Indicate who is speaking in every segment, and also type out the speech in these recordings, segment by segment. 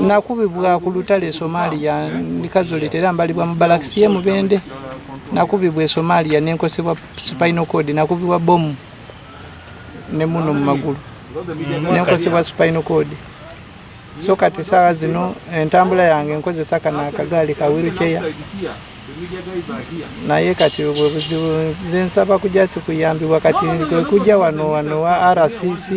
Speaker 1: nakubibwa ku lutale Somalia nikazoletera mbalibwa mu balakisiye mubende nakubibwa Somalia nenkosebwa spinal cord nakubibwa bomu ne muno mu magulu nenkosebwa spinal cord so kati sawa zino entambula yange nkozesa kana akagali ka wheelchair naye kati obuzibu zensaba kujasi kuyambibwa kati kujja wano wa RCC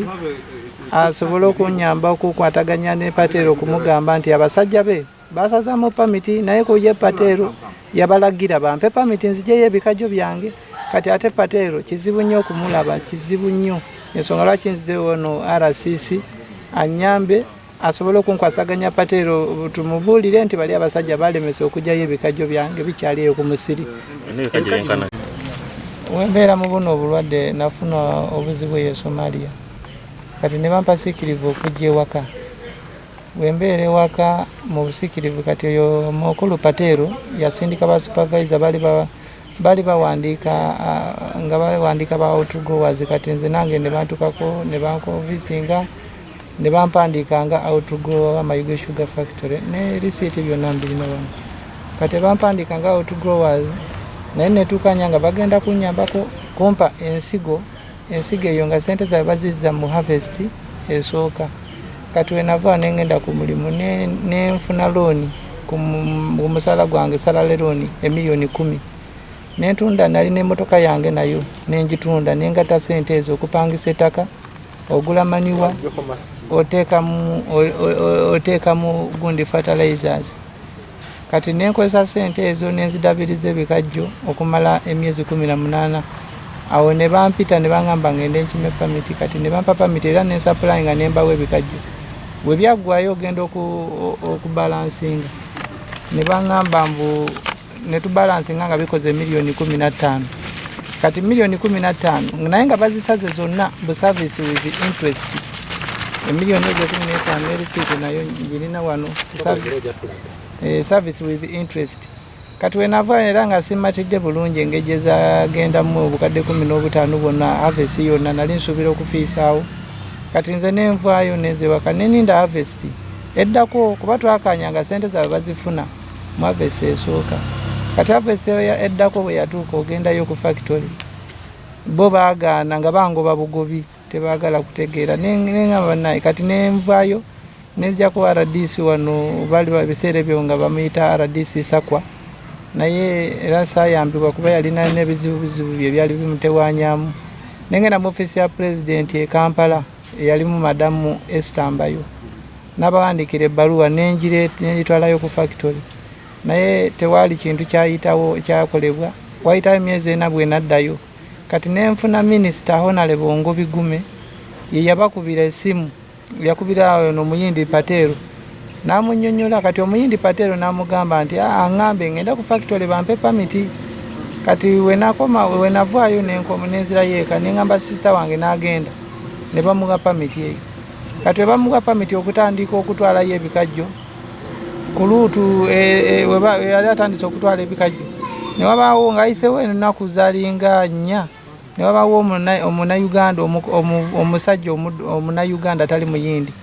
Speaker 1: asobola okunyamba okukwataganya ne patero kumugamba nti abasajja be basaza mu pamiti naye kuje patero yabalagira bampe pamiti nzije yebikajjo byange kati ate patero kizibu nnyo okumulaba kizibu nnyo ensonga lwaki nzize wano RCC anyambe asobola okunkwasaganya patero tumubulire nti bali abasajja balemese okujja yebikajjo byange bikyali ku musiri wembeera mu buno obulwadde nafuna obuzibu eSomalia kati ne bampa sikirivu okujja ewaka wembeera ewaka mu busikirivu kati oyo mukulu patero yasindika ba supervisor bali bawandiika nga bawandiika ba outgoers kati nze nange ne bantukako ne bankovisinga ne bampandikanga outgo wa Mayuge sugar factory ne receipt byona mbirina bano kati bampandikanga outgrowers naye netukanyanga bagenda kunyambako kumpa ensigo eyo nga sente za bazizza mu harvest esooka kati wenava nengenda ku mulimu ne nfuna loan ku musaala gwange salary loan emiliyoni 10 netunda nali n'emmotoka yange nayo nenjitunda nengata sente ezo okupangisa ettaka ogula maniwa oteka mu gundi fertilizers kati nenkozesa sente ezo nenzidabiriza ebikajjo okumala emyezi 18 awo ne bampita ne bangamba ngende nkime pamiti kati ne bampa pamiti era nensupply nga nembawo ebikajjo bwe byaggwayo ogenda okubalansinga ne bangamba mbu netubalansinga nga bikoze miliyoni 15 kati miliyoni 15 naye nga bazisaze zonna bu service with interest emiliyoni 15 receipt nayo njirina wano service with interest kati wenava era nga simatidde bulungi engejeza genda mu obukadde 15 bonna harvest yonna nali nsubira okufiisaawo kati nze nenvaayo nezewaka neninda harvest eddako kuba twakanyanga sente zaabwe bazifuna mu harvest esooka kati harvest eddako bwe yatuuka ogendayo ku factory bo baagaana nga bangoba bugobi tebaagala kutegeera nengamba naye kati nenvaayo nezija ku RDC wano bali babiseera ebyo nga bamuyita RDC sakwa naye era saayambibwa kuba yalina n'ebizibu bye byali bimutewanyamu nengenda mu office ya president e Kampala eyalimu madamu Estambayo n'abawandikira ebbaluwa nenjitwalayo ku factory naye tewali kintu kyayitawo kyakolebwa wayitawo emyezi 4 bwe naddayo kati nenfuna minister Honorable Ngobigume ye yabakubira esimu yakubira ayo n'omuyindi patero namunyonyola kati omuyindi patero namugamba nti angambe ngenda ku factory bampe pamiti kati wenavaayo nenzira yeka nengamba sister wange nagenda ne bamuga pamiti eyo kati bamuga pamiti okutandika okutwalayo ebikajjo ku luutu yali atandise okutwala ebikajjo ne wabaawo ng'ayisewo ennaku zalinga 4 ne wabaawo omunayuganda omusajja omunayuganda tali muyindi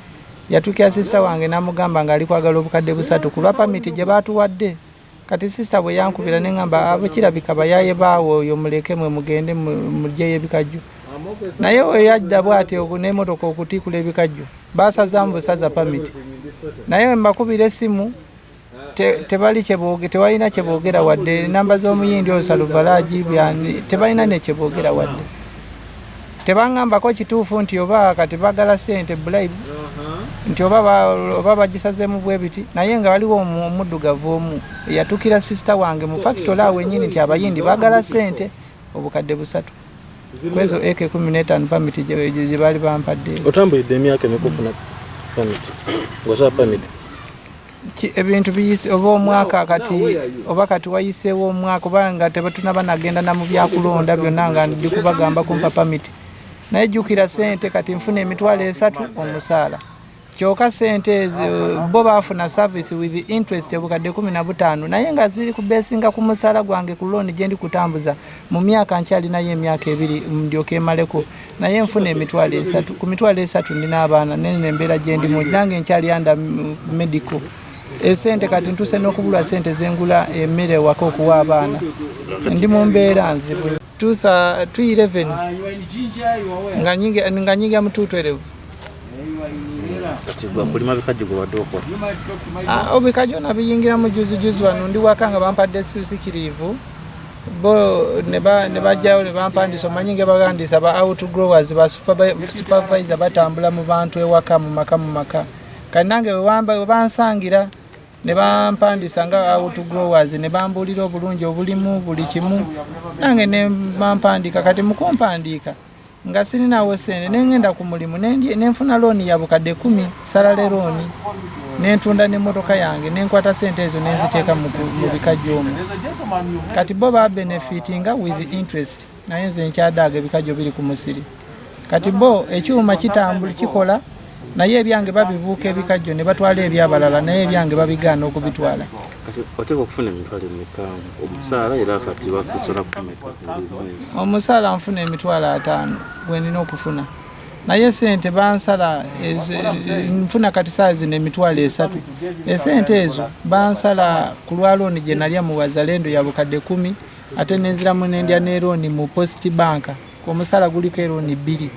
Speaker 1: yatukya sister wange namugamba nga ali kwagala obukadde 3 ku lwa pamiti gye baatuwadde kati sister bwe yankubira nengamba abakirabika bayaye baawo oyo muleke mwe mugende mugyeyo ebikajjo naye we yajja bw'ate n'emmotoka okutikula ebikajjo baasazaamu busaza pamiti naye mbakubira esimu tewalina kyeboogera wadde namba z'omuyindi oyo saluvalaji tebalina nekyeboogera wadde tebangambako kituufu nti oba kati bagala sente bribe nti oba bagisazeemu bwe biti naye nga waliwo omuddugavu omu yatukira sister wange mu factory awo ennyini nti abayindi bagala sente obukadde 3 kwezo AK15 pamiti gye baali bampadde
Speaker 2: otambulidde emyaka nekufuna pamiti ngosaba pamiti
Speaker 1: ebintu biyise oba omwaka kati oba kati wayiseewo omwaka oba nga tebatunaba nagenda na mu byakulonda byonna nga ndi kubagamba kumpa pamiti naye jjukira sente kati nfuna emitwalo 3 omusaala kyokka sente ezo bo baafuna service with interest obukadde 15 naye nga ziri kubesinga ku musaala gwange ku loan gye ndi kutambuza mu myaka nkyali naye emyaka 2 ndyoke emaleko naye nfuna emitwalo 3 ku mitwalo 3 ndina abaana n'embeera gye ndimu nange nkyali under medical esente kati ntuse n'okubulwa sente zengula emmere waka okuwa abaana ndi mu mbeera nzibu 2011 nga nyinga mu 2012
Speaker 2: kulima bikajjo gwadoko
Speaker 1: obikajjo nabiyingira mu juzi wano ndi wakanga bampadde sikirivu bo ne bajjawo ne bampandisa omanyinge bagandisa ba outgrowers ba supervisor batambula mu bantu ewaka mu maka kandi nange we bansangira ne bampandisa nga outgrowers ne bambulira obulungi obulimu buli kimu nange ne bampandika kati mukumpandika nga sininawo sente nengenda ku mulimu nenfuna loan ya bukadde 10 salale loan nentunda n'emmotoka yange nenkwata sente ezo nenziteeka mu bikajjo omwo kati bo ba benefitinga with interest naye nze nkyadaaga ebikajjo biri ku musiri kati bo ekyuma kitambula kikola naye ebyange babibuuka ebikajjo ne batwala ebyabalala naye ebyange babigaana okubitwala
Speaker 2: oteeka okufuna emitwalo emeka omusaala era kati bakusola kumeka
Speaker 1: omusaala nfuna emitwalo 5 bwendina okufuna naye sente bansala nfuna kati saazi n'emitwalo 3 esente ezo bansala ku lwalooni gye nalya mu wazalendo ya bukadde 10 ate nenziramu nendya nerooni mu post banka omusaala guliko erooni 2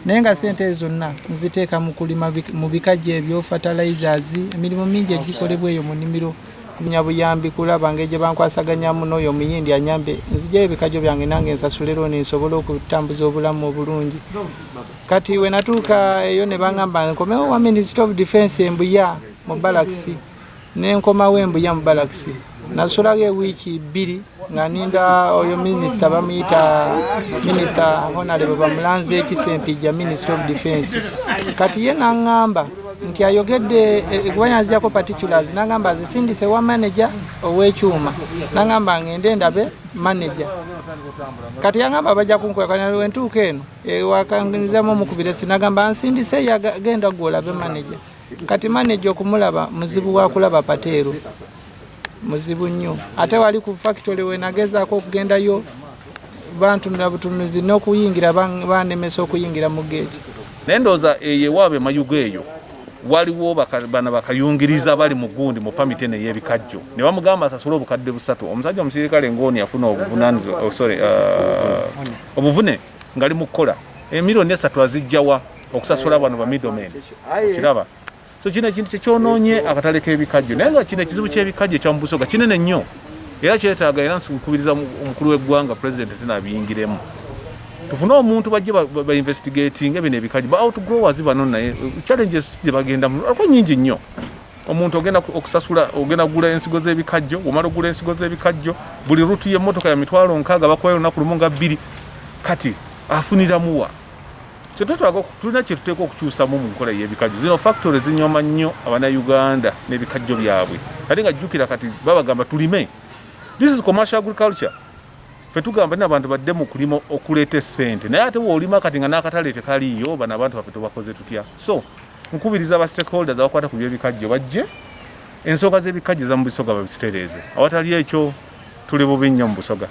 Speaker 1: naye nga sente ezo zonna nziteeka mu kulima mu bikajjo ebyo fertilizers emirimu mingi egikolebwa eyo mu nnimiro kunyabuyambi kulaba ng'egye bankwasaganyamu n'oyo omuyindi anyambe nzigyayo ebikajjo byange nange nsasule looni nsobole okutambuza obulamu obulungi kati we natuuka eyo ne baŋŋamba nkomewo wa Ministry of Defence embuya mu balakisi nenkomawo embuya mu balakisi nasulayo ewiiki 2 nga ninda oyo minisita bamuyita minisita honorable bamulanze ekisempijja Ministry of Defence kati ye naŋŋamba nti ayogedde kubanyanzijako particulars naŋŋamba azisindise wa manager ow'ekyuma naŋŋamba ngende ndabe manager kati yaŋŋamba bajja kunkwekana wentuuka eno wakangizamu omukubire sinagamba nsindise yagenda gwolabe manager kati manager okumulaba muzibu wa kulaba pateero muzibu nnyo ate wali ku factory we nagezaako okugendayo bantu nabutunuzi n'okuyingira banemesa okuyingira mu gate
Speaker 3: naye ndowooza eyewaabwe Mayuge eyo waliwo bana bakayungiriza bali mu gundi mu pamiti eno ey'ebikajjo ne bamugamba asasule obukadde 3 omusajja omusirikale ngooni afuna obuvune ngali mu kukola emiliyoni 3 azijjawa okusasula bano ba middlemen kiraba so kino ekintu kyekyonoonye akatale k'ebikajjo naye nga kino ekizibu ky'ebikajjo ekya mu Busoga kinene nnyo era kyetaaga era nkubiriza omukulu w'eggwanga president tenabiyingiremu tufune omuntu bajje ba investigating bino ebikajjo ba outgrowers bano naye challenges gye bagendamu ako nyingi nnyo omuntu ogenda okusasula ogenda gula ensigo z'ebikajjo omala ogula ensigo z'ebikajjo buli rutu y'emmotoka ya mitwalo 6 bakwayo olunaku lumu nga 2 kati afuniramuwa tulina kyetuteeka okukyusamu mu nkola y'ebikajjo zino factory zinyoma nnyo abannayuganda n'ebikajjo byabwe ate nga jjukira kati babagamba tulime this is commercial agriculture fe tugamba n'abantu badde mu kulima okuleeta essente naye ate woolima kati nga n'akatale tekaliiyo bano abantu baffe tubakoze tutya so nkubiriza aba stakeholders abakwata ku by'ebikajjo bajje ensonga z'ebikajjo za mu Busoga babisitereeze awatali ekyo tuli bubi nnyo mu Busoga